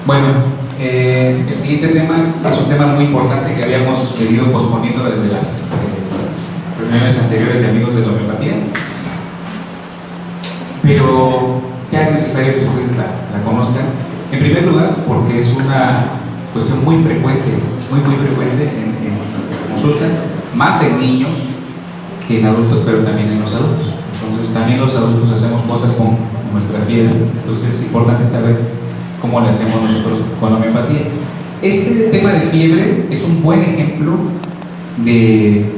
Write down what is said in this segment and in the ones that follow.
Bueno, el siguiente tema es un tema muy importante que habíamos venido posponiendo desde las reuniones anteriores de amigos de la homeopatía, pero ya es necesario que ustedes la conozcan. En primer lugar, porque es una cuestión muy frecuente en consulta, más en niños que en adultos, pero también en los adultos. Entonces, también los adultos hacemos cosas con nuestra piel, entonces es importante saber cómo le hacemos nosotros con la homeopatía. Este tema de fiebre es un buen ejemplo de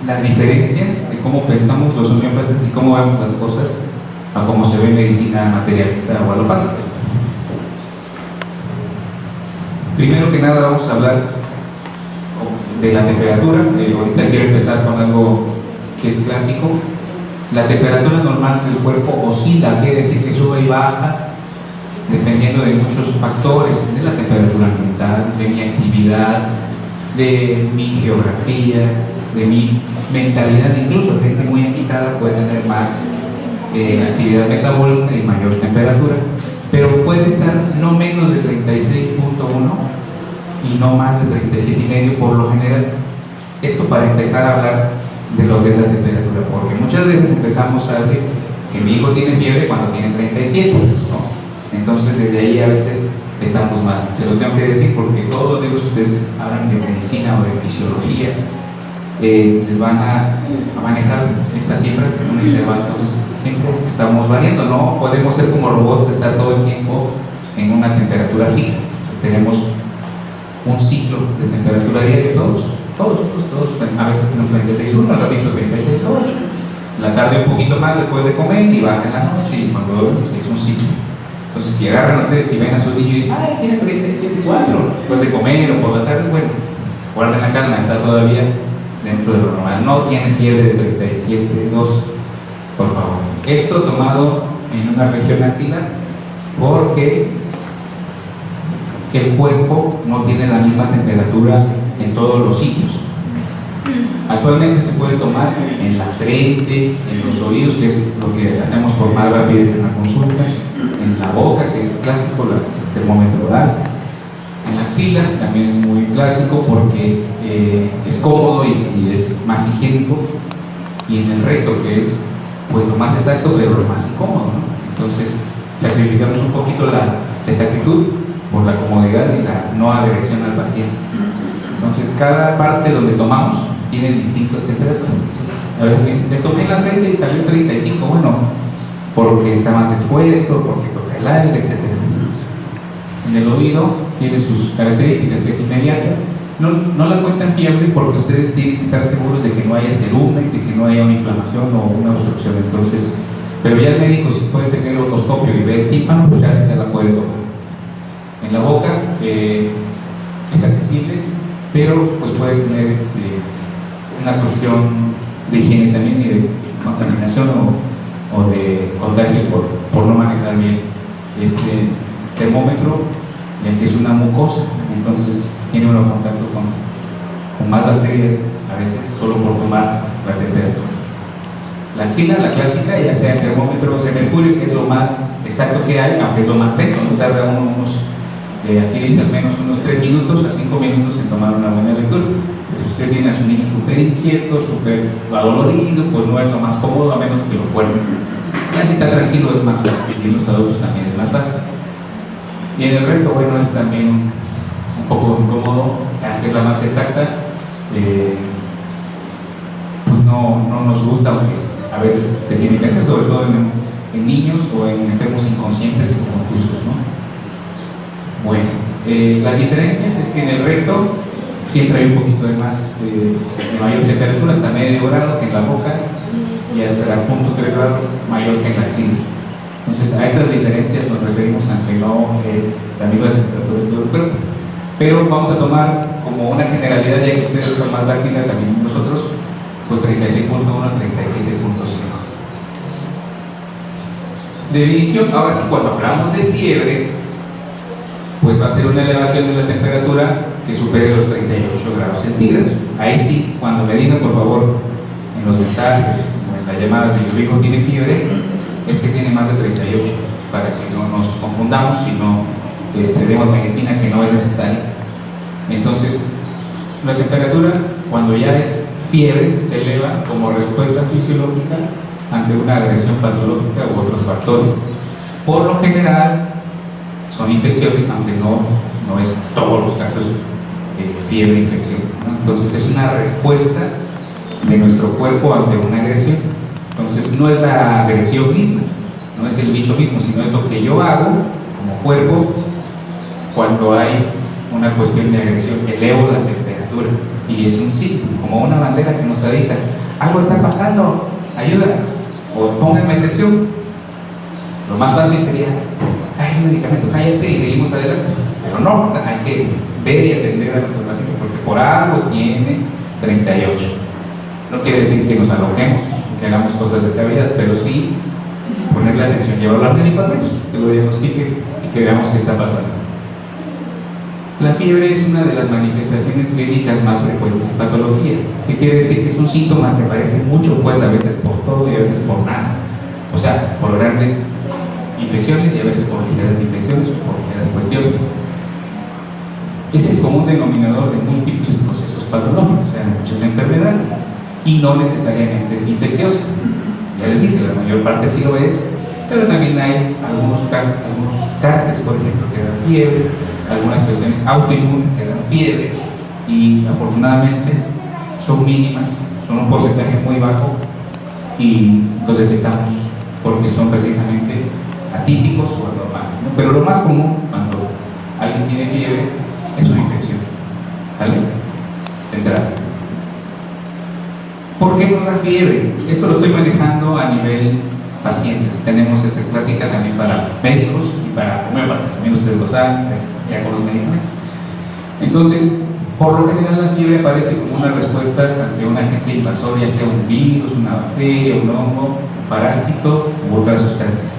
las diferencias de cómo pensamos los homeópatas y cómo vemos las cosas a cómo se ve en medicina materialista o alopática. Primero que nada vamos a hablar de la temperatura. Ahorita quiero empezar con algo que es clásico. La temperatura normal del cuerpo oscila, quiere decir que sube y baja dependiendo de muchos factores, de la temperatura ambiental, de mi actividad, de mi geografía, de mi mentalidad. Incluso gente muy agitada puede tener más actividad metabólica y mayor temperatura, pero puede estar no menos de 36.1 y no más de 37,5 por lo general. Esto para empezar a hablar de lo que es la temperatura, porque muchas veces empezamos a decir que mi hijo tiene fiebre cuando tiene 37, ¿no? Entonces desde ahí a veces estamos mal. Se los tengo que decir porque todos los libros que ustedes hablan de medicina o de fisiología les van a manejar estas cifras en un intervalo. Entonces siempre estamos variando, no podemos ser como robots de estar todo el tiempo en una temperatura fija. Tenemos un ciclo de temperatura diaria todos. A veces tenemos 36,1, al ratito 36,8, la tarde un poquito más después de comer y baja en la noche, y cuando dormimos es un ciclo. Entonces si agarran ustedes y ven a su niño y dicen, ay, tiene 37,4 después de comer o por la tarde, bueno, guarden la calma, está todavía dentro de lo normal, no tiene fiebre de 37,2, por favor. Esto tomado en una región axilar porque el cuerpo no tiene la misma temperatura en todos los sitios. Actualmente se puede tomar en la frente, en los oídos, que es lo que hacemos por más rapidez en la consulta, en la boca, que es clásico, el termómetro oral, en la axila, también es muy clásico porque es cómodo y es más higiénico, y en el recto, que es pues lo más exacto pero lo más incómodo, ¿no? Entonces sacrificamos un poquito la exactitud por la comodidad y la no agresión al paciente. Entonces cada parte donde tomamos tiene distintas temperaturas. A veces me tomé en la frente y salió 35, bueno, porque está más expuesto, porque toca el aire, etc. En el oído tiene sus características, que es inmediata. No la cuentan fiable porque ustedes tienen que estar seguros de que no haya cerumen, de que no haya una inflamación o una obstrucción. Entonces, pero ya el médico, si puede tener otoscopio y ver el tímpano, pues ya la puede tomar. En la boca es accesible, pero pues puede tener una cuestión de higiene también y de contaminación o de contagios por no manejar bien este termómetro, ya que es una mucosa, entonces tiene uno contacto con más bacterias, a veces solo por tomar la temperatura. La axila, la clásica, ya sea en termómetros de mercurio, que es lo más exacto que hay, aunque es lo más lento, no tarda aquí dice al menos unos 3 minutos a 5 minutos en tomar una buena lectura. Pero si usted tiene a su niño súper inquieto, súper adolorido, pues no es lo más cómodo, a menos que lo fuerce. Ya si está tranquilo es más fácil, y en los adultos también es más fácil. Y en el recto, bueno, es también un poco incómodo, aunque es la más exacta, pues no nos gusta, aunque a veces se tiene que hacer, sobre todo en niños o en enfermos inconscientes o confusos, ¿no? Bueno, las diferencias es que en el recto siempre hay un poquito de mayor temperatura, hasta medio grado que en la boca, y hasta el 0.3 grados mayor que en la axila. Entonces a estas diferencias nos referimos a que no es la misma temperatura de todo el cuerpo. Pero vamos a tomar como una generalidad, ya que ustedes usan más la axila, también nosotros, pues 36.1 a 37.5. De inicio, ahora sí, cuando hablamos de fiebre, pues va a ser una elevación de la temperatura que supere los 38 grados centígrados. Ahí sí, cuando me digan, por favor, en los mensajes o en las llamadas de que su hijo tiene fiebre, es que tiene más de 38, para que no nos confundamos, sino que estudiemos medicina que no es necesaria. Entonces, la temperatura, cuando ya es fiebre, se eleva como respuesta fisiológica ante una agresión patológica u otros factores. Por lo general, son infecciones, aunque no es todos los casos fiebre, infección, ¿no? Entonces, es una respuesta de nuestro cuerpo ante una agresión. Entonces, no es la agresión misma, no es el bicho mismo, sino es lo que yo hago como cuerpo cuando hay una cuestión de agresión. Elevo la temperatura y es un síntoma, como una bandera que nos avisa: algo está pasando, ayuda, o pónganme atención. Lo más fácil sería: hay un medicamento, cállate, y seguimos adelante. Pero no, hay que ver y atender a nuestro paciente, porque por algo tiene 38. No quiere decir que nos aloquemos, que hagamos cosas descabelladas, pero sí ponerle atención, llevarlo al médico al menos, que lo diagnostique y que veamos qué está pasando. La fiebre es una de las manifestaciones clínicas más frecuentes en patología. ¿Qué quiere decir? Que es un síntoma que aparece mucho, pues a veces por todo y a veces por nada. O sea, por grandes infecciones y a veces por ligeras infecciones o por ligeras cuestiones. Es el común denominador de múltiples procesos patológicos, o sea, muchas enfermedades, y no necesariamente es infecciosa. Ya les dije, la mayor parte sí lo es, pero también hay algunos cánceres, por ejemplo, que dan fiebre, algunas cuestiones autoinmunes que dan fiebre, y afortunadamente son mínimas, son un porcentaje muy bajo, y los detectamos porque son precisamente atípicos o anormales, ¿no? Pero lo más común cuando alguien tiene fiebre es una infección, ¿vale? De entrada. ¿Por qué nos da fiebre? Esto lo estoy manejando a nivel pacientes. Tenemos esta plática también para médicos y para homeópatas, también ustedes lo saben, ya con los medicamentos. Entonces, por lo general la fiebre aparece como una respuesta ante un agente invasor, ya sea un virus, una bacteria, un hongo, un parásito u otras sustancias.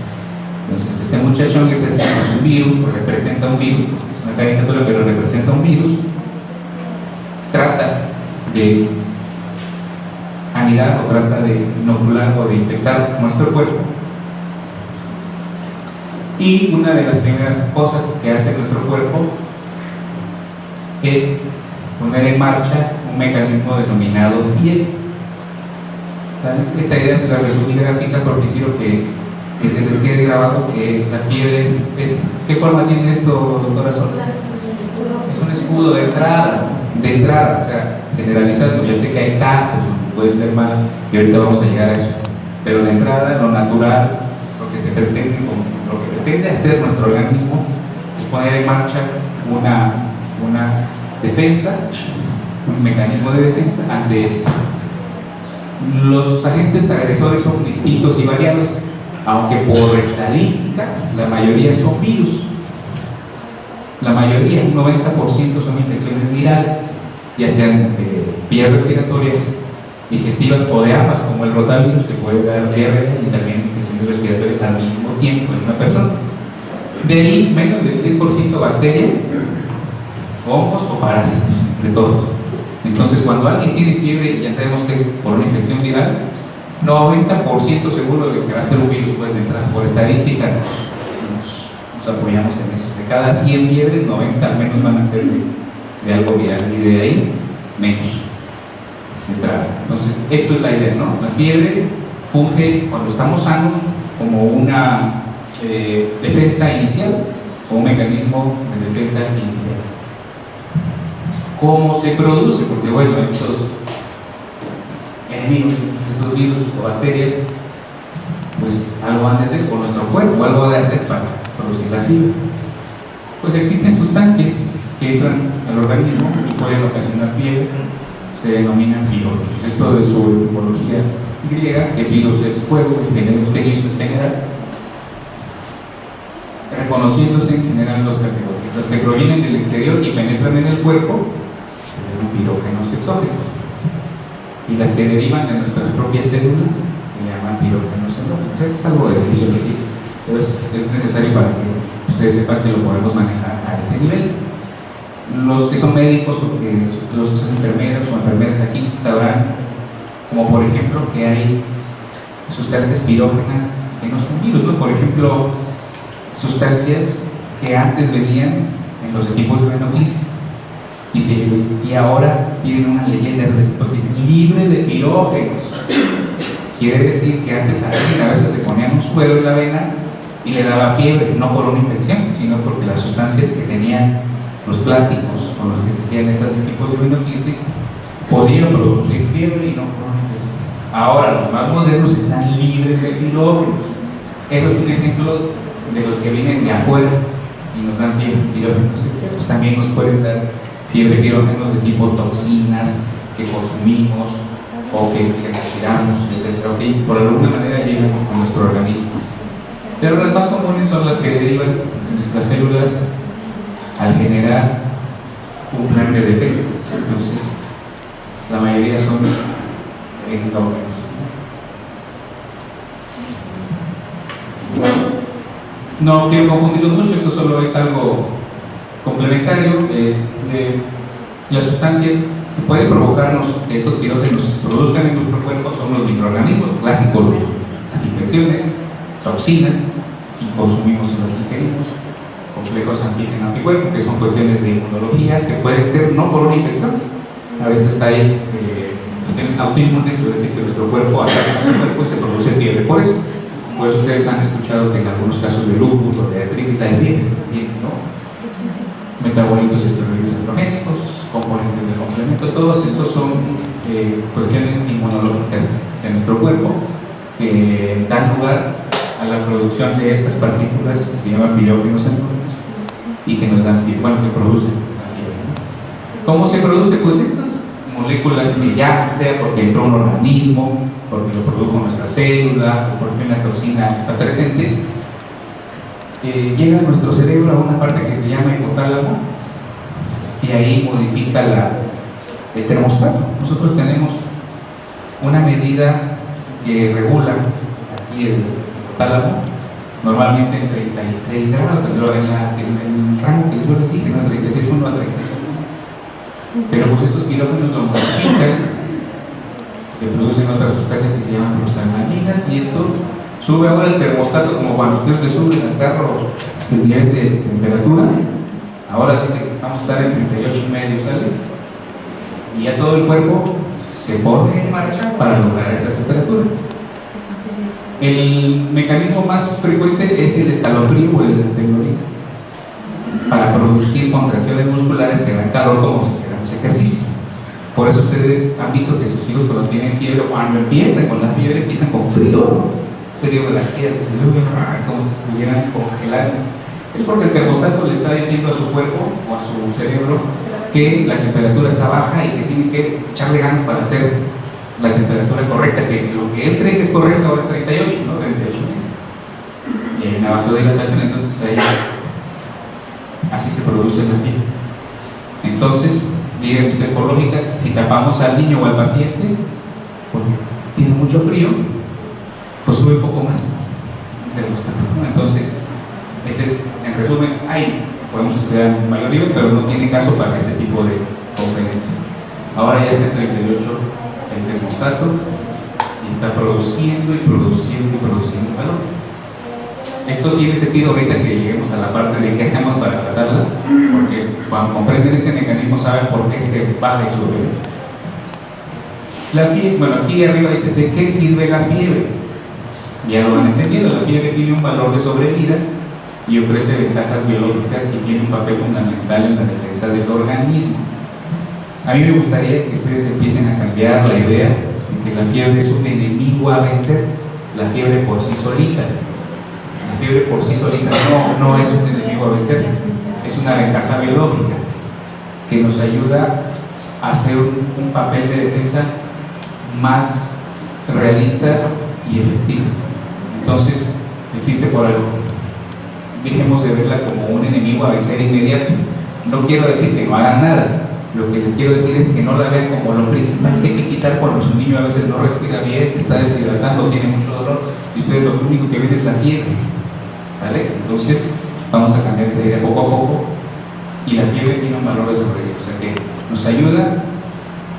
Entonces, este muchacho que está teniendo un virus, o representa un virus, porque es una caricatura, pero representa un virus, trata de anidar o trata de inocular o de infectar nuestro cuerpo. Y una de las primeras cosas que hace nuestro cuerpo es poner en marcha un mecanismo denominado fiebre. ¿Vale? Esta idea se la resumí gráfica porque quiero que se les quede grabado que la fiebre es ¿qué forma tiene esto, doctora Sol? Es un escudo de entrada, o sea, generalizando. Ya sé que hay casos, puede ser mal, y ahorita vamos a llegar a eso, pero de entrada, lo natural, lo que pretende hacer nuestro organismo es poner en marcha una defensa, un mecanismo de defensa ante esto. Los agentes agresores son distintos y variables, aunque por estadística la mayoría son virus. La mayoría, un 90%, son infecciones virales, ya sean de vías respiratorias, digestivas o de ambas, como el rotavirus, que puede dar diarrea y también infecciones respiratorias al mismo tiempo en una persona. De ahí, menos del 10% bacterias, hongos o parásitos, entre todos. Entonces, cuando alguien tiene fiebre, ya sabemos que es por una infección viral, 90% seguro de que va a ser un virus, pues de entrada. Por estadística nos apoyamos en eso. De cada 100 fiebres, 90 al menos van a ser de algo viral, y de ahí menos de entrada. Entonces, esto es la idea, ¿no? La fiebre funge cuando estamos sanos como una defensa inicial o un mecanismo de defensa inicial. ¿Cómo se produce? Porque bueno, estos enemigos, estos virus o bacterias, pues algo han de hacer con nuestro cuerpo, algo ha de hacer para producir la fiebre. Pues existen sustancias que entran al organismo y pueden ocasionar fiebre, se denominan pirógenos. Esto de su etimología griega, que piros es fuego y genius es general, reconociéndose en general los categorías. Las que provienen del exterior y penetran en el cuerpo se llaman pirógenos exógenos, y las que derivan de nuestras propias células se llaman pirógenos endógenos. O sea, es algo de fisiología, pero es necesario para que ustedes sepan que lo podemos manejar a este nivel. Los que son médicos o los que son enfermeros o enfermeras aquí sabrán, como por ejemplo, que hay sustancias pirógenas que no son virus, ¿no? Por ejemplo, sustancias que antes venían en los equipos de venoclisis y ahora tienen una leyenda de esos equipos que dicen libre de pirógenos. Quiere decir que antes a alguien a veces le ponían un suero en la vena y le daba fiebre, no por una infección, sino porque las sustancias que tenían los plásticos con los que se hacían esos equipos de venoclisis podían producir fiebre y no por una infección. Ahora los más modernos están libres de pirógenos. Eso es un ejemplo de los que vienen de afuera y nos dan fiebre. Pirógenos externos también nos pueden dar fiebre, pirógenos de tipo toxinas que consumimos o que respiramos, etc. ¿Okay? Por alguna manera llegan a nuestro organismo. Pero las más comunes son las que derivan en nuestras células al generar un plan de defensa. Entonces, la mayoría son endógenos. No quiero confundirlos mucho, esto solo es algo complementario. Las sustancias que pueden provocarnos que estos pirógenos se produzcan en nuestro cuerpo son los microorganismos clásicos, las infecciones, toxinas, si consumimos y las ingerimos, complejos antígeno-anticuerpo, que son cuestiones de inmunología que pueden ser no por una infección. A veces hay cuestiones autoinmunes, es decir, que nuestro cuerpo ataca a nuestro cuerpo y se produce fiebre. Por eso ustedes han escuchado que en algunos casos de lupus o de artritis hay fiebre, ¿no? Metabolitos esteroides androgénicos, componentes de complemento, todos estos son cuestiones inmunológicas de nuestro cuerpo que dan lugar a la producción de esas partículas que se llaman pirógenos endógenos y que nos dan fiebre, bueno, que producen la fiebre, ¿no? ¿Cómo se produce? Pues estas moléculas que ya sea porque entró un organismo, porque lo produjo nuestra célula o porque una toxina está presente, llega a nuestro cerebro a una parte que se llama hipotálamo y ahí modifica el termostato. Nosotros tenemos una medida que regula aquí el hipotálamo, normalmente en 36 grados, en el rango que yo les dije, ¿no? 36,1 a 36. Pero pues estos pirógenos lo modifican, se producen otras sustancias que se llaman prostaglandinas y esto sube ahora el termostato, como cuando ustedes le suben al carro el nivel de temperatura. Ahora dice que vamos a estar en 38,5, ¿sale? Y ya todo el cuerpo se pone en marcha para lograr esa temperatura. El mecanismo más frecuente es el escalofrío o el temblorina, para producir contracciones musculares que dan calor como si hiciéramos ejercicio. Por eso ustedes han visto que sus hijos cuando tienen fiebre, cuando empiezan con la fiebre, empiezan con frío, ¿no? Frío glacial, como si estuvieran congelando. Es porque el termostato le está diciendo a su cuerpo o a su cerebro que la temperatura está baja y que tiene que echarle ganas para hacer la temperatura correcta, que lo que él cree que es correcto ahora es 38, ¿no? 38. Y hay una vasodilatación, entonces ahí así se produce la fiebre. Entonces, digan ustedes por lógica, si tapamos al niño o al paciente porque tiene mucho frío, pues sube un poco más el termostato, ¿no? Entonces, este es, en resumen, podemos estudiar un mayor nivel, pero no tiene caso para este tipo de conferencia. Ahora ya está en 38 el termostato y está produciendo y produciendo y produciendo calor. Esto tiene sentido ahorita que lleguemos a la parte de qué hacemos para tratarla, porque cuando comprenden este mecanismo saben por qué es que baja y sube. La fiebre, bueno, aquí arriba dice de qué sirve la fiebre. Ya lo van entendiendo, la fiebre tiene un valor de sobrevida y ofrece ventajas biológicas y tiene un papel fundamental en la defensa del organismo. A mí me gustaría que ustedes empiecen a cambiar la idea de que la fiebre es un enemigo a vencer, la fiebre por sí solita. La fiebre por sí solita no es un enemigo a vencer, es una ventaja biológica que nos ayuda a hacer un papel de defensa más realista y efectivo. Entonces, existe por algo. Dejemos de verla como un enemigo a vencer inmediato. No quiero decir que no hagan nada. Lo que les quiero decir es que no la vean como lo principal que hay que quitar cuando su niño a veces no respira bien, se está deshidratando, tiene mucho dolor, y ustedes lo único que ven es la fiebre. ¿Vale? Entonces, vamos a cambiar esa idea poco a poco. Y la fiebre tiene un valor de sobrevivir, o sea que nos ayuda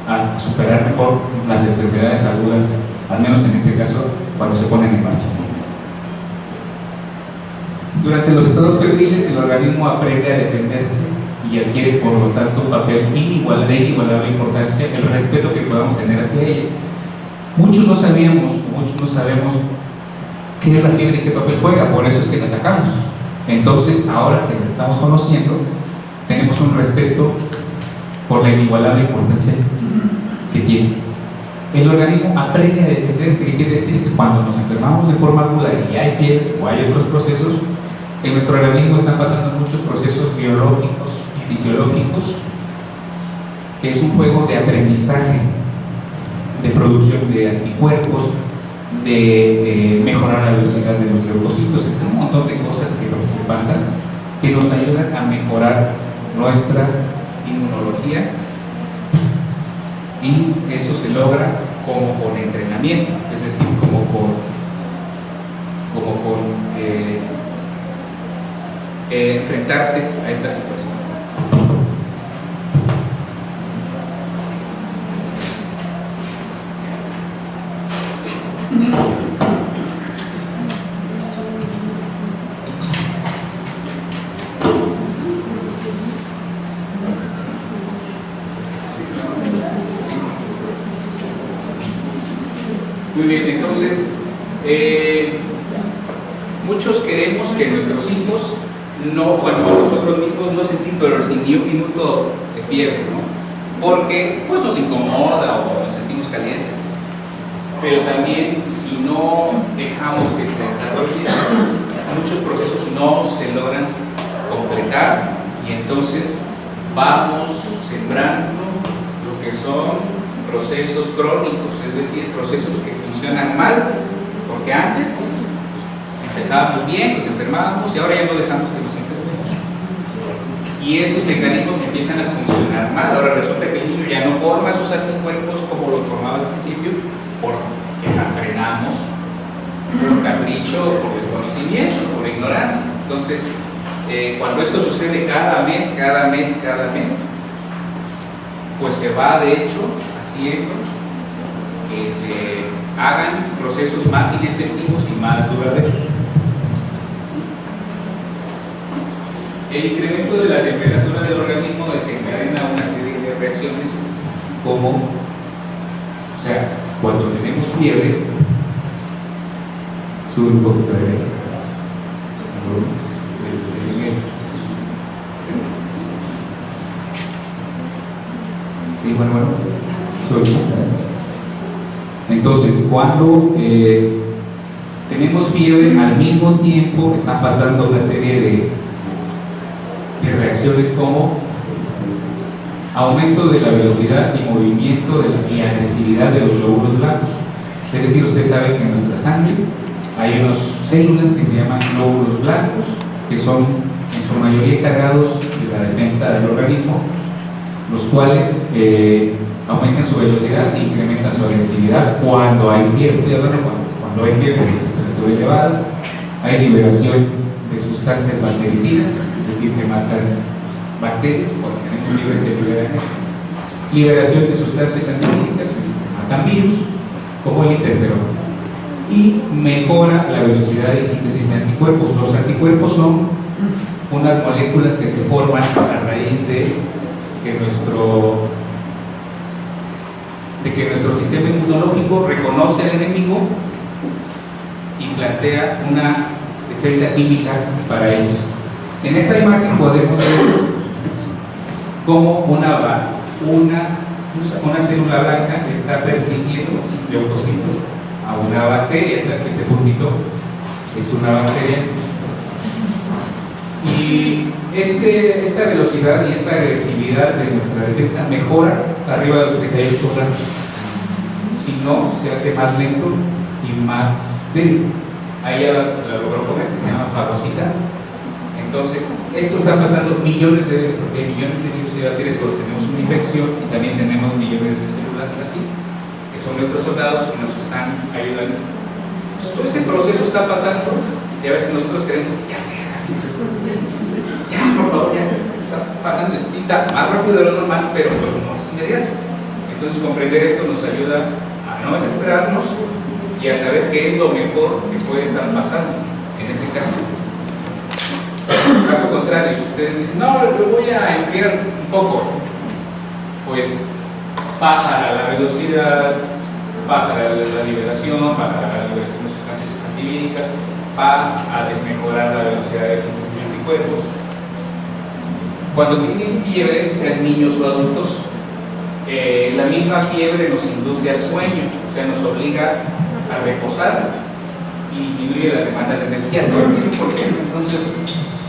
a superar mejor las enfermedades agudas, al menos en este caso, cuando se ponen en marcha. Durante los estados febriles el organismo aprende a defenderse y adquiere por lo tanto un papel de inigualable importancia, el respeto que podamos tener hacia ella. Muchos no sabemos qué es la fiebre y qué papel juega, por eso es que la atacamos. Entonces, ahora que la estamos conociendo, tenemos un respeto por la inigualable importancia que tiene. El organismo aprende a defenderse, que quiere decir que cuando nos enfermamos de forma aguda y hay fiebre o hay otros procesos, en nuestro organismo están pasando muchos procesos biológicos y fisiológicos, que es un juego de aprendizaje, de producción de anticuerpos, de mejorar la velocidad de los leucocitos, es un montón de cosas que pasan, que nos ayudan a mejorar nuestra inmunología, y eso se logra como con entrenamiento, es decir, como con enfrentarse a esta situación. Muy bien, entonces, muchos queremos que nuestros hijos nosotros mismos no sentir, pero sin ni un minuto de fiebre, ¿no? Porque pues nos incomoda o nos sentimos calientes. Pero también, si no dejamos que se desarrolle, muchos procesos no se logran completar, y entonces vamos sembrando lo que son procesos crónicos, es decir, procesos que funcionan mal, porque antes pues, empezábamos bien, nos enfermábamos, y ahora ya no dejamos que nos enfermemos. Y esos mecanismos empiezan a funcionar mal. Ahora resulta que el niño ya no forma sus anticuerpos como los formaba al principio, porque la frenamos por capricho, por desconocimiento, por ignorancia. Entonces, cuando esto sucede cada mes, pues se va de hecho haciendo que se hagan procesos más inefectivos y más duraderos. El incremento de la temperatura del organismo desencadena una serie de reacciones como, cuando tenemos fiebre, sube un poquito de aire. Sí, bueno, entonces, cuando tenemos fiebre, al mismo tiempo están pasando una serie de reacciones como aumento de la velocidad y movimiento y agresividad de los glóbulos blancos. Es decir, usted sabe que en nuestra sangre hay unas células que se llaman glóbulos blancos, que son en su mayoría encargados de la defensa del organismo, los cuales aumentan su velocidad e incrementan su agresividad cuando hay fiebre. Estoy hablando cuando hay fiebre, temperatura elevada, hay liberación de sustancias bactericidas, es decir, que matan bacterias, cuando tenemos fiebre se liberan esto. Liberación de sustancias antibióticas, que matan virus, como el interferón. Y mejora la velocidad de síntesis de anticuerpos. Los anticuerpos son unas moléculas que se forman a raíz de que nuestro sistema inmunológico reconoce al enemigo y plantea una defensa química para ellos. En esta imagen podemos ver cómo una célula blanca está persiguiendo un leucocito a una bacteria. Este puntito es una bacteria, y esta velocidad y esta agresividad de nuestra defensa mejora arriba de los 38 grados. Si no, se hace más lento y más débil. Ahí ya se la logró poner, que se llama fagocita. Entonces, esto está pasando millones de veces, porque hay millones de virus y bacterias cuando tenemos una infección, y también tenemos millones de células así, que son nuestros soldados que nos están ayudando. Entonces, todo ese proceso está pasando, y a veces nosotros queremos que ya sea así. Ya, por favor, ya está pasando, sí está más rápido de lo normal, pero pues no es inmediato. Entonces, comprender esto nos ayuda a no desesperarnos y a saber qué es lo mejor que puede estar pasando en ese caso. caso contrario, si ustedes dicen, no, lo voy a enfriar un poco, pues baja la velocidad, baja la liberación, baja la liberación de sustancias antivídicas, va a desmejorar la velocidad de síntesis de anticuerpos. Cuando tienen fiebre, sean niños o adultos, la misma fiebre nos induce al sueño, o sea, nos obliga a reposar y disminuye las demandas de energía. ¿Por qué? Entonces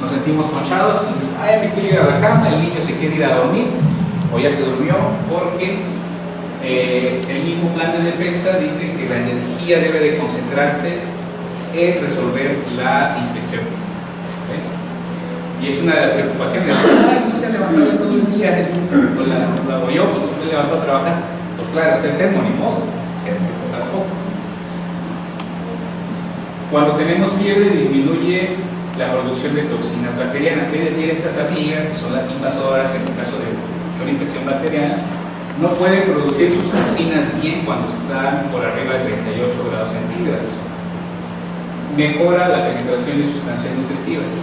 nos sentimos ponchados y dicen, ay, me quiero ir a la cama, el niño se quiere ir a dormir o ya se durmió, porque el mismo plan de defensa dice que la energía debe de concentrarse en resolver la infección. Y es una de las preocupaciones. Ay, no se ha levantado todo el día, o yo, pues no estoy levantado a trabajar. Pues claro, está enfermo, ni modo, tiene que pasar poco. Cuando tenemos fiebre, disminuye la producción de toxinas bacterianas. Es decir, estas amigas, que son las invasoras en el caso de una infección bacteriana, no pueden producir sus toxinas bien cuando están por arriba de 38 grados centígrados. Mejora la penetración de sustancias nutritivas.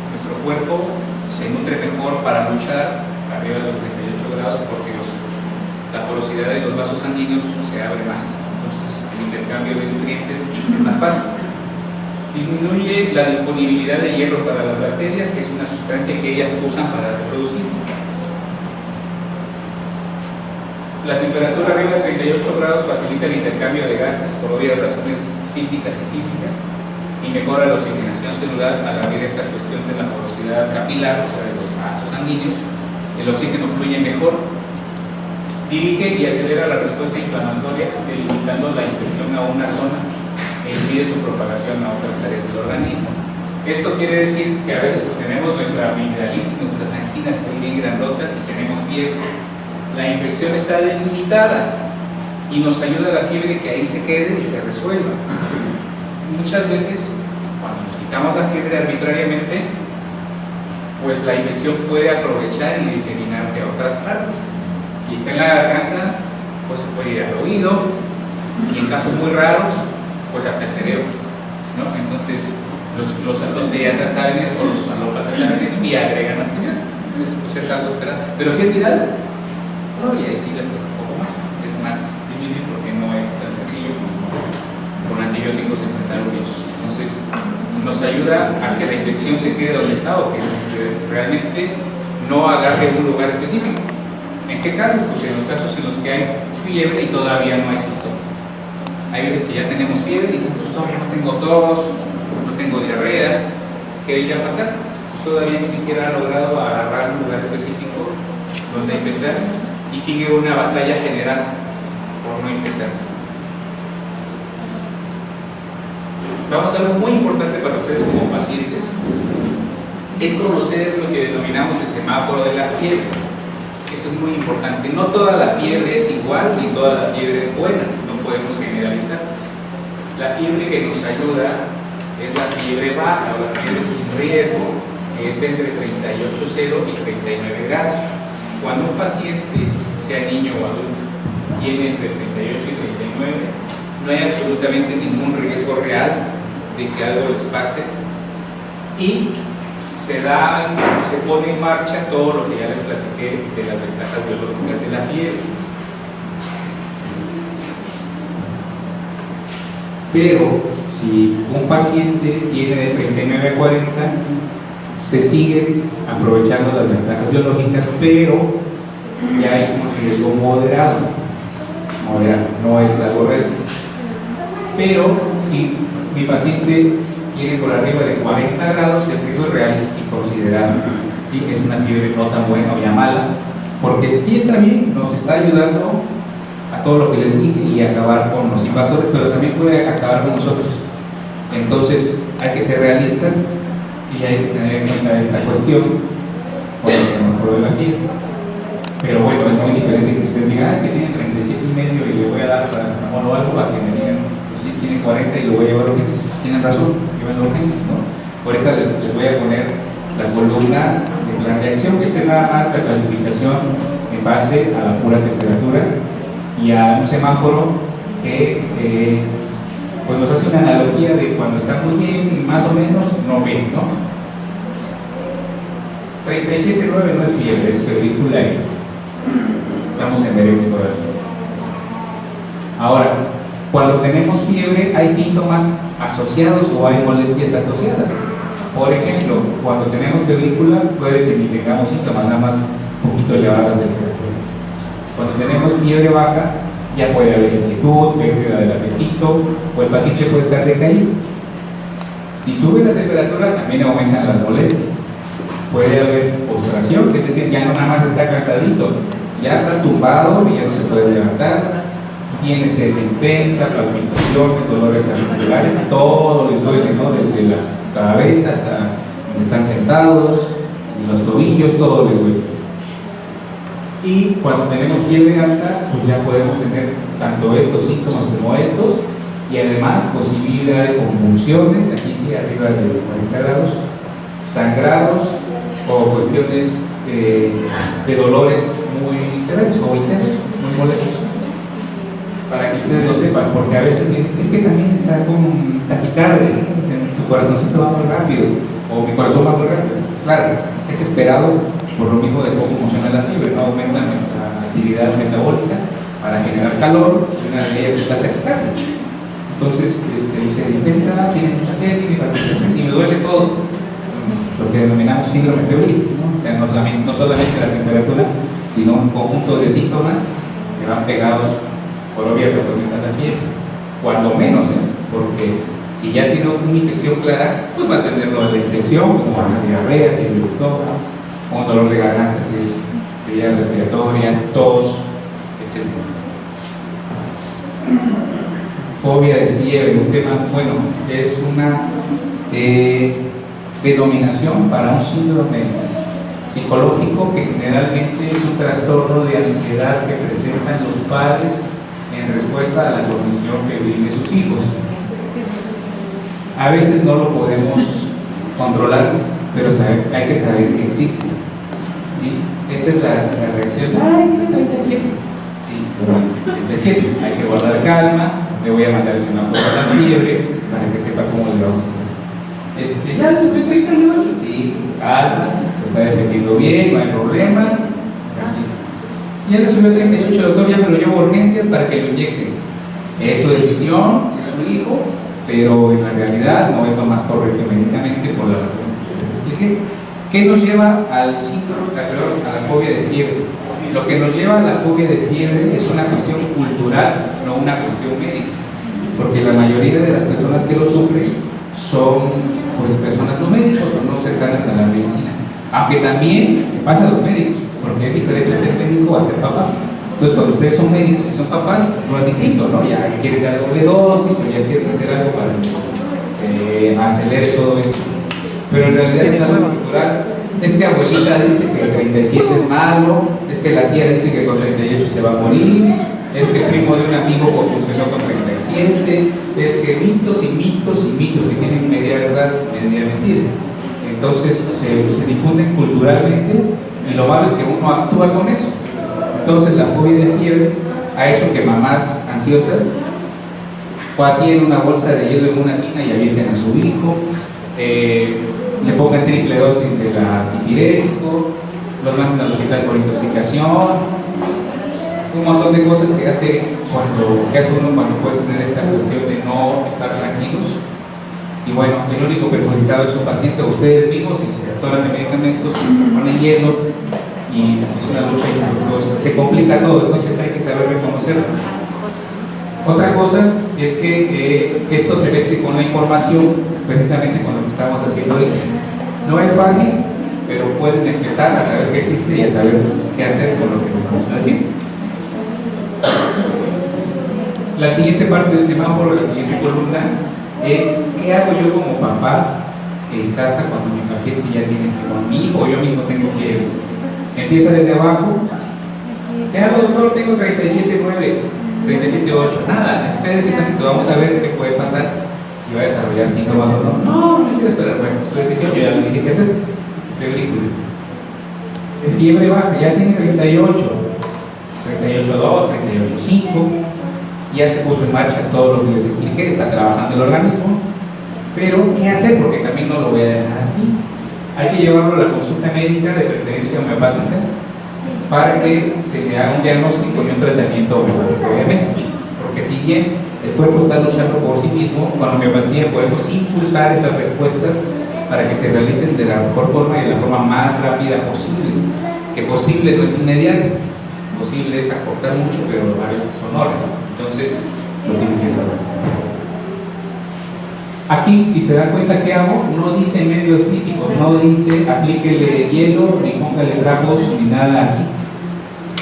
Nuestro cuerpo se nutre mejor para luchar arriba de los 38 grados porque la porosidad de los vasos sanguíneos se abre más. Entonces, el intercambio de nutrientes es más fácil. Disminuye la disponibilidad de hierro para las bacterias, que es una sustancia que ellas usan para reproducirse. La temperatura arriba de 38 grados facilita el intercambio de gases por obvias razones físicas y químicas y mejora la oxigenación celular al abrir esta cuestión de la porosidad capilar, o sea, de los vasos sanguíneos. El oxígeno fluye mejor, dirige y acelera la respuesta inflamatoria, limitando la infección a una zona e impide su propagación a otras áreas del organismo. Esto quiere decir que a veces pues, tenemos nuestra amigdalitis, nuestras anginas ahí bien grandotas y tenemos fiebre. La infección está delimitada y nos ayuda la fiebre que ahí se quede y se resuelva. Muchas veces, cuando nos quitamos la fiebre arbitrariamente, pues la infección puede aprovechar y diseminarse a otras partes. Si está en la garganta, pues se puede ir al oído y en casos muy raros, pues hasta el cerebro, ¿no? Entonces, los pediatras saben eso, o los alópatas saben eso y agregan antibióticos. Entonces, pues es algo esperado. Pero si es viral, no, y ahí sí les cuesta un poco más. Es más difícil porque no es tan sencillo con antibióticos enfrentar un virus. Entonces, nos ayuda a que la infección se quede donde está o que realmente no agarre un lugar específico. ¿En qué casos? Pues en los casos en los que hay fiebre y todavía no hay síntomas. Hay veces que ya tenemos fiebre y dicen, pues todavía no tengo tos, no tengo diarrea. ¿Qué irá a pasar? Pues todavía ni siquiera ha logrado agarrar un lugar específico donde infectarse y sigue una batalla general por no infectarse. Vamos a algo muy importante para ustedes como pacientes, es conocer lo que denominamos el semáforo de la fiebre. Esto es muy importante. No toda la fiebre es igual ni toda la fiebre es buena, no podemos generalizar. La fiebre que nos ayuda es la fiebre baja o la fiebre sin riesgo, que es entre 38,0 y 39 grados. Cuando un paciente, sea niño o adulto, tiene entre 38 y 39, no hay absolutamente ningún riesgo real de que algo les pase y se pone en marcha todo lo que ya les platiqué de las ventajas biológicas de la fiebre. Pero si un paciente tiene de 39 a 40, se siguen aprovechando las ventajas biológicas, pero ya hay un riesgo moderado, no es algo real. Pero si mi paciente tiene por arriba de 40 grados, el riesgo es real y considerable. Sí, es una fiebre no tan buena o ya mala, porque sí está bien, nos está ayudando a todo lo que les dije y acabar con los invasores, pero también puede acabar con nosotros. Entonces hay que ser realistas y hay que tener en cuenta esta cuestión con el semáforo de la fiebre. Pero bueno, es muy diferente que ustedes digan, es que tiene 37,5 y le voy a dar paracetamol o algo para que me digan, pues sí, tiene 40 y lo voy a llevar a urgencias. Tienen razón, llevan a urgencias, ¿no? Ahorita les voy a poner la columna de plan de acción. Esta es nada más la clasificación en base a la pura temperatura y a un semáforo que pues nos hace una analogía de cuando estamos bien, más o menos, no ves, ¿no? 37.9 no es fiebre, es febrícula. Estamos en veremos por ahí. Ahora, cuando tenemos fiebre, hay síntomas asociados o hay molestias asociadas. Por ejemplo, cuando tenemos febrícula, puede que ni tengamos síntomas, nada más un poquito elevada la temperatura. Cuando tenemos fiebre baja, ya puede haber inquietud, pérdida del apetito, o el paciente puede estar decaído. Si sube la temperatura, también aumentan las molestias. Puede haber postración, es decir, ya no nada más está cansadito, ya está tumbado y ya no se puede levantar. Tiene sed intensa, palpitaciones, dolores articulares, todo les duele, ¿no? Desde la cabeza hasta donde están sentados, los tobillos, todo les duele. Y cuando tenemos fiebre alta, pues ya podemos tener tanto estos síntomas como estos, y además posibilidad de convulsiones, aquí sí, arriba de 40 grados, sangrados o cuestiones de dolores muy severos o intensos, muy molestos. Para que ustedes lo sepan, porque a veces me dicen, es que también está con taquicardia, su corazoncito va muy rápido, o mi corazón va muy rápido. Claro, es esperado por lo mismo de cómo funciona la fiebre, ¿no? Aumenta nuestra actividad metabólica para generar calor, y una de ellas es la taquicardia. Entonces, se intensa, tiene mucha sed, tiene palpitación y me duele todo, lo que denominamos síndrome febril, ¿no? O sea, no solamente la temperatura, sino un conjunto de síntomas que van pegados por obvias razones a la fiebre, cuando menos, porque si ya tiene una infección clara, pues va a tener lo de la infección, como la diarrea, si le gustó, un dolor de garganta, si es vías respiratorias, tos, etc. Fobia de fiebre, un tema, bueno, es una denominación para un síndrome psicológico que generalmente es un trastorno de ansiedad que presentan los padres en respuesta a la condición febril de sus hijos. A veces no lo podemos controlar, pero hay que saber que existe. ¿Sí? Esta es la reacción. ¡Ay, tiene 37! Sí, 37. Hay que guardar calma. Le voy a mandar el semáforo a la fiebre para que sepa cómo le vamos a hacer. Ya subió 38. Sí, calma, lo está defendiendo bien, no hay problema. Ya le subió 38, doctor, ya me lo llevo a urgencias para que lo inyecten. Es su decisión, es su hijo, pero en la realidad no es lo más correcto médicamente por las razones que les expliqué. ¿Qué nos lleva al síndrome, a la fobia de fiebre? Lo que nos lleva a la fobia de fiebre es una cuestión cultural, no una cuestión médica, porque la mayoría de las personas que lo sufren son pues personas no médicos o no cercanas a la medicina, aunque también pasa a los médicos, porque es diferente ser médico a ser papá. Entonces, cuando ustedes son médicos y son papás, no es distinto, ¿no? Ya quieren dar doble dosis o ya quieren hacer algo para que se acelere todo esto. Pero en realidad es algo cultural. Es que abuelita dice que el 37 es malo, es que la tía dice que con 38 se va a morir, es que el primo de un amigo convulsionó con 37, es que mitos y mitos y mitos que tienen media verdad, media mentira. Entonces se difunden culturalmente y lo malo es que uno actúa con eso. Entonces la fobia de fiebre ha hecho que mamás ansiosas vacíen una bolsa de hielo en una tina y avienten a su hijo, le pongan triple dosis de antipirético, los manden al hospital por intoxicación, un montón de cosas que hace uno cuando puede tener esta cuestión de no estar tranquilos. Y bueno, el único perjudicado es su paciente o ustedes mismos si se atoran de medicamentos, ponen hielo y es una lucha infructuosa. Se complica todo, entonces hay que saber reconocerlo. Otra cosa es que esto se vence con la información, precisamente con lo que estamos haciendo hoy. No es fácil, pero pueden empezar a saber que existe y a saber qué hacer con lo que les vamos a decir. La siguiente parte del semáforo, la siguiente columna, es ¿qué hago yo como papá en casa cuando mi paciente ya tiene fiebre? Mi hijo o yo mismo tengo fiebre. Empieza desde abajo. ¿Qué hago, doctor? Tengo 37.9, 37.8. Nada, espérese tantito, vamos a ver qué puede pasar, si va a desarrollar síntomas o no. No quiero esperar, bueno, su decisión, yo ya le dije qué hacer. Febrícula. De fiebre baja, ya tiene 38, 38.2, 38.5. Ya se puso en marcha todo lo que les expliqué, está trabajando el organismo, pero ¿qué hacer? Porque también no lo voy a dejar así. hay que llevarlo a la consulta médica, de preferencia homeopática, para que se le haga un diagnóstico y un tratamiento homeopático, obviamente. Porque si bien el cuerpo está luchando por sí mismo, con la homeopatía podemos impulsar esas respuestas para que se realicen de la mejor forma y de la forma más rápida posible. Que posible no es inmediato, posible es acortar mucho, pero a veces son horas. Entonces, lo tienen que saber. Aquí, si se dan cuenta que hago, no dice medios físicos, no dice aplíquele hielo, ni póngale trapos, ni nada aquí,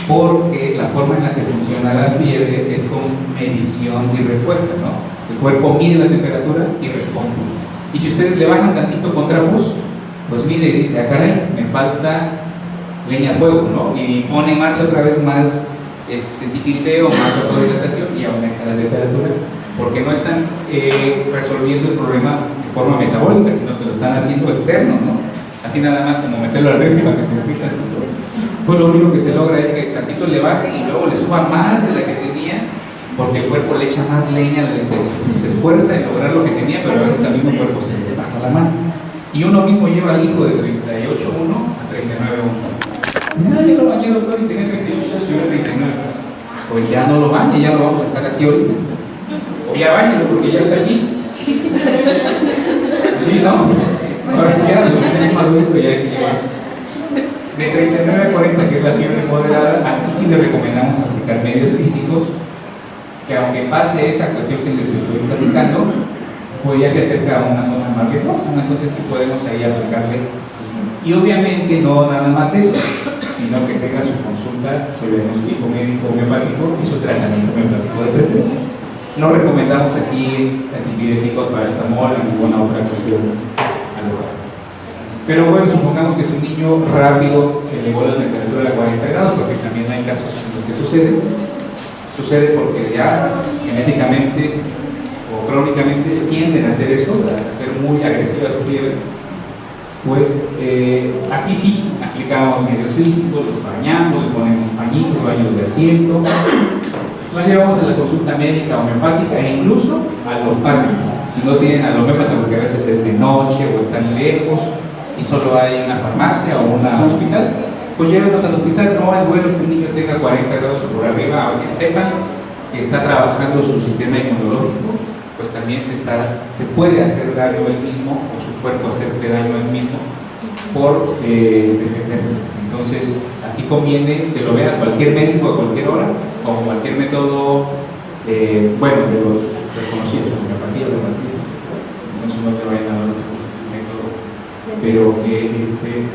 porque la forma en la que funciona la fiebre es con medición y respuesta, ¿no? El cuerpo mide la temperatura y responde. Y si ustedes le bajan tantito con trapos, pues mide y dice, ah caray, me falta leña al fuego, ¿no? Y pone en marcha otra vez más titiriteo, más vasodilatación y aumenta la temperatura, porque no están resolviendo el problema de forma metabólica, sino que lo están haciendo externo, ¿no? Así nada más como meterlo al refri para que se enfríe tantito. Pues lo único que se logra es que tantito le baje y luego le suba más de la que tenía, porque el cuerpo le echa más leña, se esfuerza en lograr lo que tenía, pero a veces al mismo cuerpo se le pasa la mano. Y uno mismo lleva al hijo de 38.1 a 39.1. Nadie lo bañé, doctor, y tenía 38, yo soy 39. Pues ya no lo bañe, ya lo vamos a dejar así ahorita. O ya bañelo porque ya está allí. Sí, ¿no? Ahora sí ya, los tenemos más visto, ya hay que llevar. De 39 a 40, que es la fiebre moderada, aquí sí le recomendamos aplicar medios físicos, que aunque pase esa cuestión que les estoy platicando, pues ya se acerca a una zona más riesgosa, entonces sí podemos ahí aplicarle. Y obviamente no nada más eso, sino que tenga su consulta, su diagnóstico médico homeopático y su tratamiento homeopático de preferencia. No recomendamos aquí antipiréticos, paracetamol o ninguna otra cuestión alocada. Pero bueno, supongamos que es un niño rápido, que elevó la temperatura a 40 grados, porque también hay casos en los que sucede porque ya genéticamente o crónicamente tienden a hacer eso, a ser muy agresiva su fiebre. Pues aquí sí aplicamos medios físicos, los bañamos, les ponemos pañitos, baños de asiento, nos llevamos a la consulta médica homeopática e incluso al homeópata, si no tienen al homeópata porque a veces es de noche o están lejos y solo hay una farmacia o un hospital, pues llévenos al hospital. No es bueno que un niño tenga 40 grados por arriba, aunque sepan que está trabajando su sistema inmunológico, pues también se puede hacer daño él mismo o su cuerpo hacerle daño a él mismo por defenderse. Entonces aquí conviene que lo vea cualquier médico a cualquier hora o cualquier método bueno, de los reconocidos, homeopatía, entonces no te vayan a dar otro método, pero que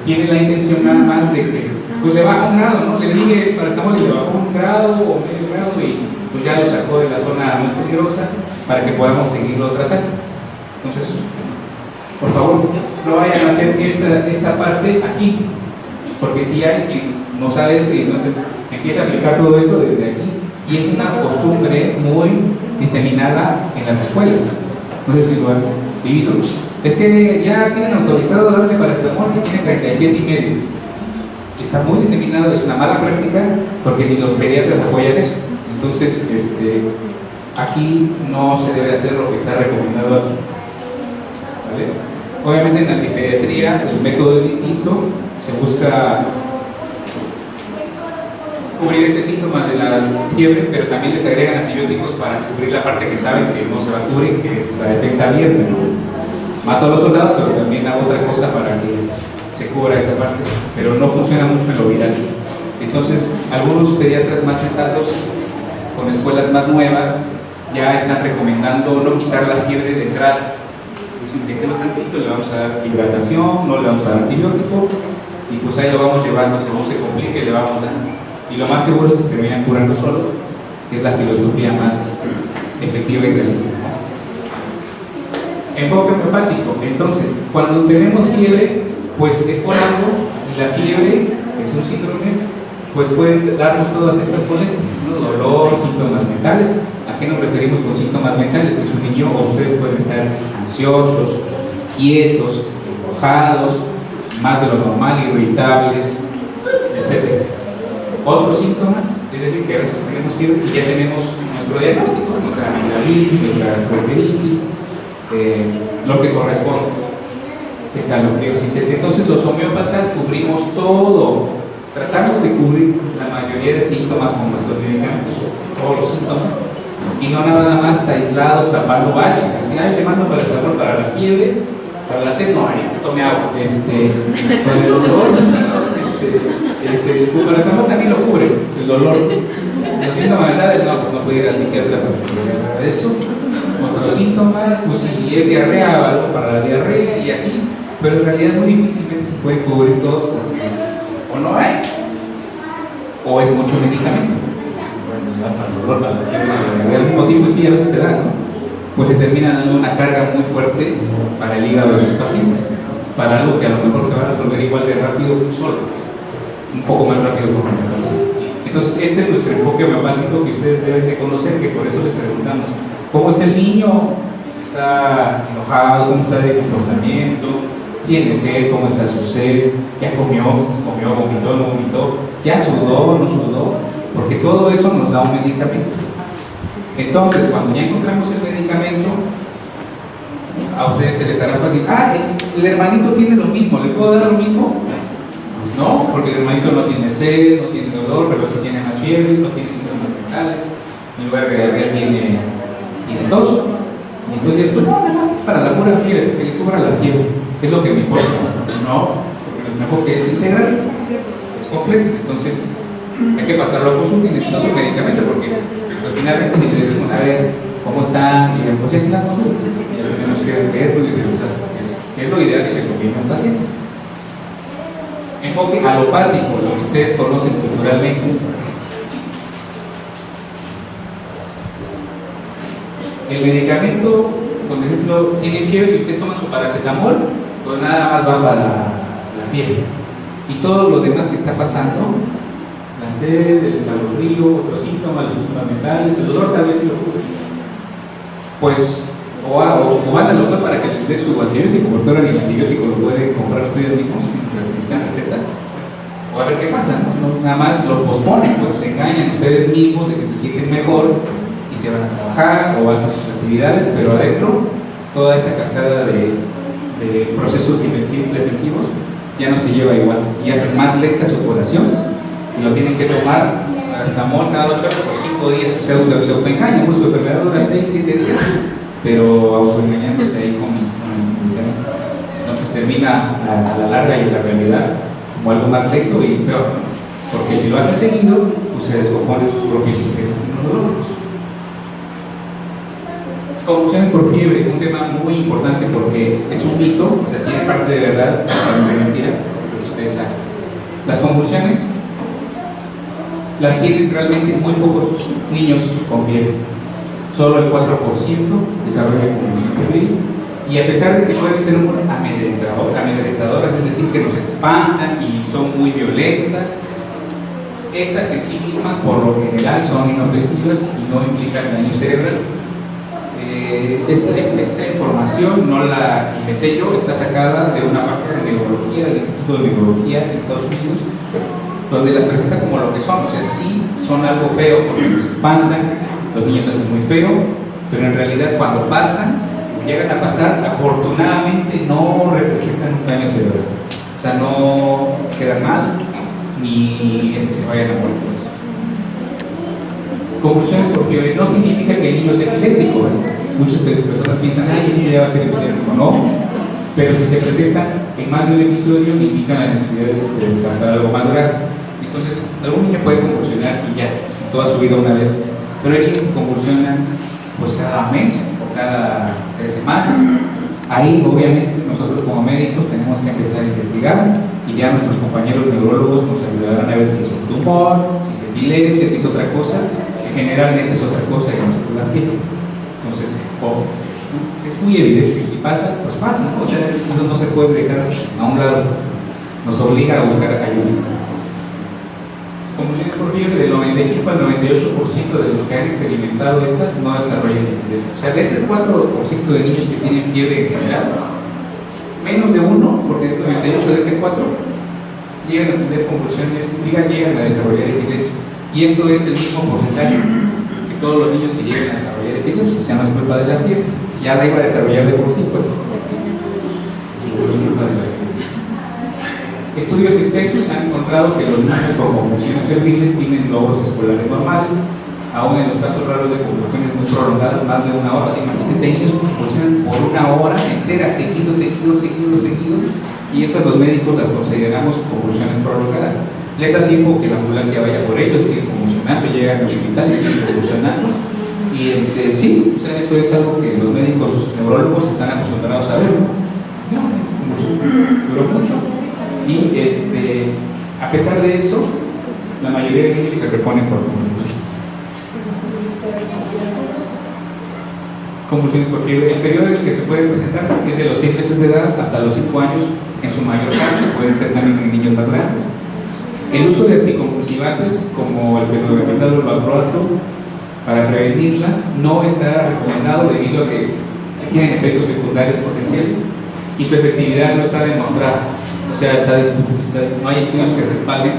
tiene la intención nada más de que pues le baja un grado, ¿no? Le dije paracetamol y le bajó un grado o medio grado y pues ya lo sacó de la zona muy peligrosa para que podamos seguirlo tratando. Entonces, por favor, no vayan a hacer esta parte aquí, porque si hay quien no sabe esto y entonces empieza a aplicar todo esto desde aquí, y es una costumbre muy diseminada en las escuelas. No sé si lo han vivido. Es que ya tienen autorizado darle paracetamol si tiene 37 y medio. Está muy diseminado, es una mala práctica porque ni los pediatras apoyan eso. Entonces, aquí no se debe hacer lo que está recomendado aquí. ¿Vale? Obviamente en la antipediatría el método es distinto, se busca cubrir ese síntoma de la fiebre, pero también les agregan antibióticos para cubrir la parte que saben que no se va a cubrir, que es la defensa abierta, ¿no? Mato a los soldados, pero también hago otra cosa para que se cubra esa parte, pero no funciona mucho en lo viral. Entonces, algunos pediatras más sensatos, con escuelas más nuevas, ya están recomendando no quitar la fiebre de entrada. Dicen, déjelo tantito, le vamos a dar hidratación, no le vamos a dar antibiótico, y pues ahí lo vamos llevando, según se complique, le vamos dando. Y lo más seguro es que terminan curando solos, que es la filosofía más efectiva y realista. Enfoque homeopático. Entonces, cuando tenemos fiebre, pues es por algo, y la fiebre, que es un síndrome, pues puede darnos todas estas molestias, ¿no? Dolor, síntomas mentales. ¿A qué nos referimos con síntomas mentales? Que su niño o ustedes pueden estar ansiosos, quietos, enojados, más de lo normal, irritables, etc. Otros síntomas, es decir, que a veces tenemos fiebre y ya tenemos nuestro diagnóstico, nuestra amigdalitis, nuestra gastroenteritis, lo que corresponde. escalofríos, entonces los homeópatas cubrimos todo, tratamos de cubrir la mayoría de síntomas con nuestros medicamentos, todos los síntomas, y no nada más aislados tapando baches, así, ay, le mando para la fiebre, para la sed, no, tome agua, para el dolor, el paracetamol también lo cubre, el dolor. Los síntomas mentales, no, pues no puede ir al psiquiatra para eso. Otros síntomas, pues si es diarrea, algo para la diarrea y así, pero en realidad muy difícilmente se puede cubrir todos porque o no hay, o es mucho medicamento. Bueno, para el dolor, para la diarrea, al mismo tiempo sí a veces se da, ¿no? Pues se termina dando una carga muy fuerte para el hígado de sus pacientes, para algo que a lo mejor se va a resolver igual de rápido solo, pues, un poco más rápido con el medicamento. Entonces, este es nuestro enfoque homeopático que ustedes deben de conocer, que por eso les preguntamos, ¿cómo está el niño? ¿Está enojado? ¿Cómo está de comportamiento? ¿Tiene sed? ¿Cómo está su sed? ¿Ya comió? ¿Vomitó? ¿No vomitó? ¿Ya sudó? ¿No sudó? Porque todo eso nos da un medicamento. Entonces, cuando ya encontramos el medicamento, a ustedes se les hará fácil. El hermanito tiene lo mismo, ¿le puedo dar lo mismo? Pues no, porque el hermanito no tiene sed, no tiene dolor, pero sí tiene más fiebre, no tiene síntomas mentales, en lugar de diarrea tiene tos. Y entonces, pues no, nada más para la pura fiebre, que le cubra la fiebre, que es lo que me importa. No, porque nuestro enfoque es integral, es completo. Entonces, hay que pasarlo a consulta y necesita otro medicamento, porque pues, finalmente ni le decimos, a ver, ¿cómo está? Y pues es una consulta, y ya tenemos que verlo y revisar. Es lo ideal que le conviene a un paciente. Enfoque alopático, lo que ustedes conocen culturalmente. El medicamento, por ejemplo, tiene fiebre y ustedes toman su paracetamol, pues nada más va para la fiebre. Y todo lo demás que está pasando, la sed, el escalofrío, otros síntomas, los fundamentales, el dolor tal vez sí lo cubre. Pues, o van al doctor para que les dé su antibiótico, porque ahora ni el antibiótico lo pueden comprar ustedes mismos, pues necesitan receta. O a ver qué pasa, ¿no? Nada más lo posponen, pues se engañan ustedes mismos de que se sienten mejor y se van a trabajar o hacen sus actividades, pero adentro toda esa cascada de procesos defensivos ya no se lleva igual y hace más lenta su curación, y lo tienen que tomar paracetamol cada 8 horas por 5 días. O sea, se autoengañan, su enfermedad dura 6-7 días, pero autoengañándose ahí con el medicamento. Entonces termina a la larga y en la realidad como algo más lento y peor, porque si lo hace seguido, pues se descomponen sus propios sistemas inmunológicos. Convulsiones por fiebre, un tema muy importante porque es un mito, o sea, tiene parte de verdad, parte de mentira, lo que ustedes saben. Las convulsiones las tienen realmente muy pocos niños con fiebre. Solo el 4% desarrolla convulsión febril, y a pesar de que pueden ser muy amedrentadoras, es decir, que nos espantan y son muy violentas, estas en sí mismas por lo general son inofensivas y no implican daño cerebral. Esta información no la inventé yo, está sacada de una página de neurología del Instituto de Neurología de Estados Unidos, donde las presenta como lo que son. O sea, sí son algo feo porque nos espantan, los niños hacen muy feo, pero en realidad cuando pasan, llegan a pasar, afortunadamente no representan un daño cerebral. O sea, no quedan mal, ni es que se vayan a morir por eso. Convulsiones por fiebre no significa que el niño sea epiléptico, ¿eh? Muchas personas piensan, el niño ya va a ser epiléptico. No, pero si se presentan en más de un episodio, indican la necesidad de descartar algo más grave. Entonces, algún niño puede convulsionar y ya, toda su vida una vez, pero hay niños que convulsionan pues cada mes o cada 3 semanas. Ahí, obviamente, nosotros como médicos tenemos que empezar a investigar y ya nuestros compañeros neurólogos nos ayudarán a ver si es un tumor, si es epilepsia, si es otra cosa, que generalmente es otra cosa y no es por la fiebre. Entonces, es muy evidente que si pasa, pues pasa, ¿no? O sea, eso no se puede dejar a un lado, nos obliga a buscar ayuda. Convulsiones por fiebre, del 95 al 98% de los que han experimentado estas no desarrollan epilepsia. O sea, de ese 4% de niños que tienen fiebre en general, menos de 1, porque es 98 de ese 4, llegan a tener convulsiones, llegan a desarrollar epilepsia. Y esto es el mismo porcentaje que todos los niños que llegan a desarrollar epilepsia. O sea, no es culpa de la fiebre, ya la iba a desarrollar de por sí, pues. culpa de la fiebre. Estudios extensos han encontrado que los niños con convulsiones febriles tienen logros escolares normales, aún en los casos raros de convulsiones muy prolongadas, más de una hora. O sea, imagínense, niños que convulsionan por una hora entera, seguido, y esas los médicos las consideramos convulsiones prolongadas. Les da tiempo que la ambulancia vaya por ellos, siguen convulsionando, llegan al hospital y siguen convulsionando. Y sí, o sea, eso es algo que los médicos neurólogos están acostumbrados a ver, ¿no? Duró mucho. Y a pesar de eso, la mayoría de niños se reponen por convulsiones. Convulsiones por fiebre. El periodo en el que se puede presentar es de los 6 meses de edad hasta los 5 años, en su mayor parte, pueden ser también en niños más grandes. El uso de anticonvulsivantes como el fenobarbital o el valproato para prevenirlas no está recomendado debido a que tienen efectos secundarios potenciales y su efectividad no está demostrada. O sea, no hay estudios que respalden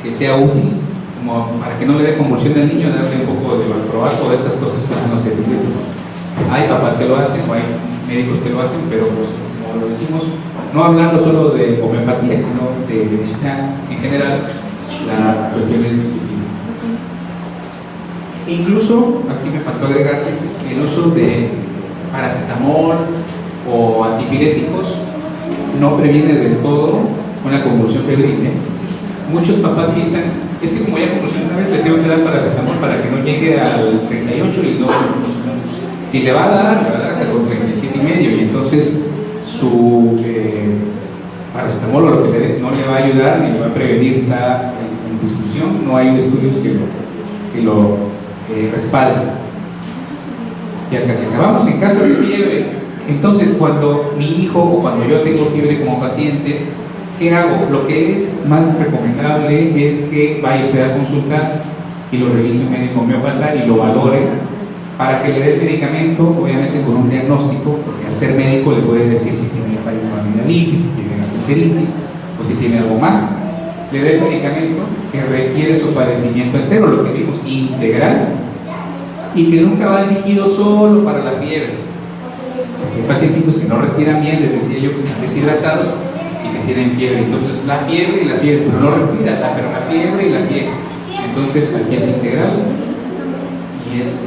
que sea útil como para que no le dé convulsión al niño, darle un poco de valproato o de estas cosas que son los antibióticos. Hay papás que lo hacen o hay médicos que lo hacen, pero pues, como lo decimos, no hablando solo de homeopatía, sino de medicina en general, la cuestión es discutible. Incluso, aquí me faltó agregar el uso de paracetamol o antipiréticos no previene del todo una convulsión febril. Muchos papás piensan, es que como ya convulsionó una vez, le tengo que dar paracetamol para que no llegue al 38 y no. Si le va a dar, le va a dar hasta con 37,5 y entonces su paracetamol o lo que le dé no le va a ayudar ni le va a prevenir, está en discusión, no hay estudios que lo respalden. Ya casi acabamos. En caso de fiebre, entonces cuando mi hijo o cuando yo tengo fiebre como paciente, ¿qué hago? Lo que es más recomendable es que vaya usted a consultar y lo revise un médico homeópata y lo valore para que le dé el medicamento, obviamente con un diagnóstico, porque al ser médico le puede decir si tiene amigdalitis, si tiene gastroenteritis o si tiene algo más. Le dé el medicamento que requiere su padecimiento entero, lo que vimos, integral, y que nunca va dirigido solo para la fiebre. Hay pacientitos que no respiran bien, les decía yo, que están deshidratados y que tienen fiebre. Entonces la fiebre y la fiebre, pero no respira, pero la fiebre y la fiebre. Entonces aquí es integral y es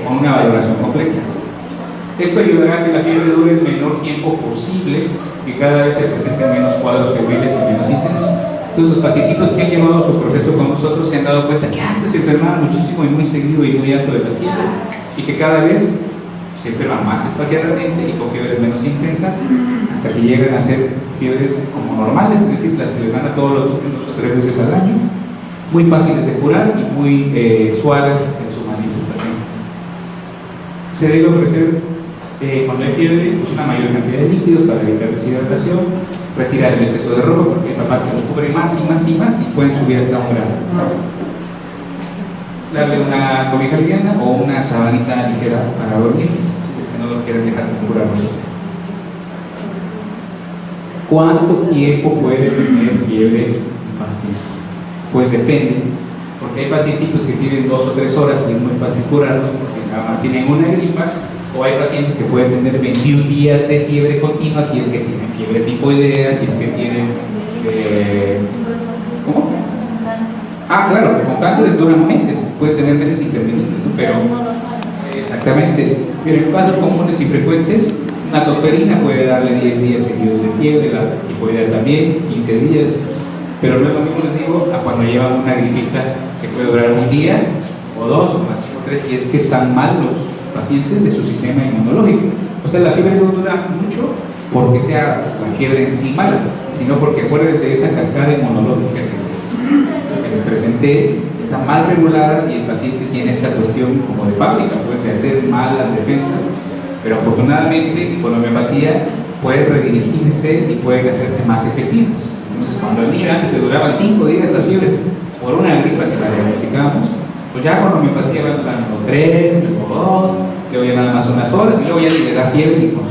con una valoración completa. Esto ayudará a que la fiebre dure el menor tiempo posible, que cada vez se presenten menos cuadros febriles y menos intensos. Entonces los pacientitos que han llevado su proceso con nosotros se han dado cuenta que antes se enfermaban muchísimo y muy seguido y muy alto de la fiebre, y que cada vez se enferman más espaciadamente y con fiebres menos intensas, hasta que llegan a ser fiebres como normales, es decir, las que les dan a todos los niños 2 o 3 veces al año, muy fáciles de curar y muy suaves en su manifestación. Se debe ofrecer, cuando hay fiebre, pues una mayor cantidad de líquidos para evitar deshidratación, retirar el exceso de ropa, porque hay papás que los cubren más y más y más y pueden subir hasta un grado. Darle una cobija liviana o una sabanita ligera para dormir, si es que no los quieren dejar curarlos. ¿Cuánto tiempo puede tener fiebre un paciente? Pues depende, porque hay pacientitos que tienen 2 o 3 horas y es muy fácil curarlos porque nada más tienen una gripa, o hay pacientes que pueden tener 21 días de fiebre continua si es que tienen fiebre tifoidea, si es que tienen ¿cómo? Ah, claro, que con cánceres duran meses, puede tener meses intermitentes, ¿no? Pero exactamente, pero en casos comunes y frecuentes, una tosferina puede darle 10 días seguidos de fiebre, la tifoidea también, 15 días, pero no es lo mismo, les digo, a cuando llevan una gripita que puede durar un día o 2 o máximo 3, si es que están mal los pacientes de su sistema inmunológico. O sea, la fiebre no dura mucho porque sea la fiebre en sí mala, sino porque acuérdense de esa cascada inmunológica que les presenté, está mal regulada y el paciente tiene esta cuestión como de fábrica, pues de hacer mal las defensas, pero afortunadamente con la homeopatía pueden redirigirse y pueden hacerse más efectivas. Entonces, cuando al niño antes le duraban 5 días las fiebres por una gripa que la diagnosticábamos, pues ya con la homeopatía van durando 3, luego 2, luego ya nada más unas horas y luego ya le da fiebre y con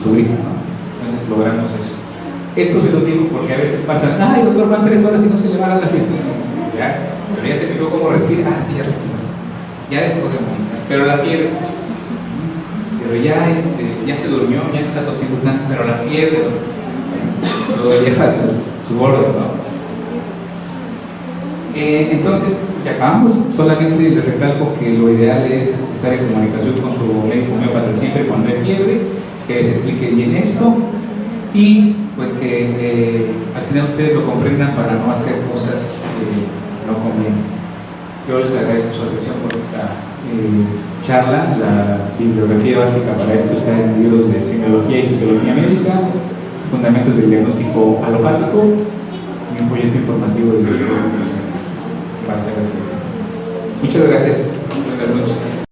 su gripa, ¿no? Entonces logramos eso. Esto se los digo porque a veces pasan, ay doctor, van 3 horas y no se le baja la fiebre. ¿Ya? Pero ya se fijó cómo respira, sí, ya respira. Ya dejó de morir. Pero la fiebre, pero ya se durmió, ya no está tosiendo tanto, pero la fiebre, todo lleva su orden, ¿no? Entonces, ya acabamos. Solamente les recalco que lo ideal es estar en comunicación con su médico homeópata siempre cuando hay fiebre, que les explique bien esto y pues que al final ustedes lo comprendan para no hacer cosas que no convienen. Yo les agradezco su atención por esta charla. La bibliografía básica para esto está en libros de Semiología y Fisiología Médica, Fundamentos del Diagnóstico Alopático y un folleto informativo del libro que va a ser. Muchas gracias. Buenas noches.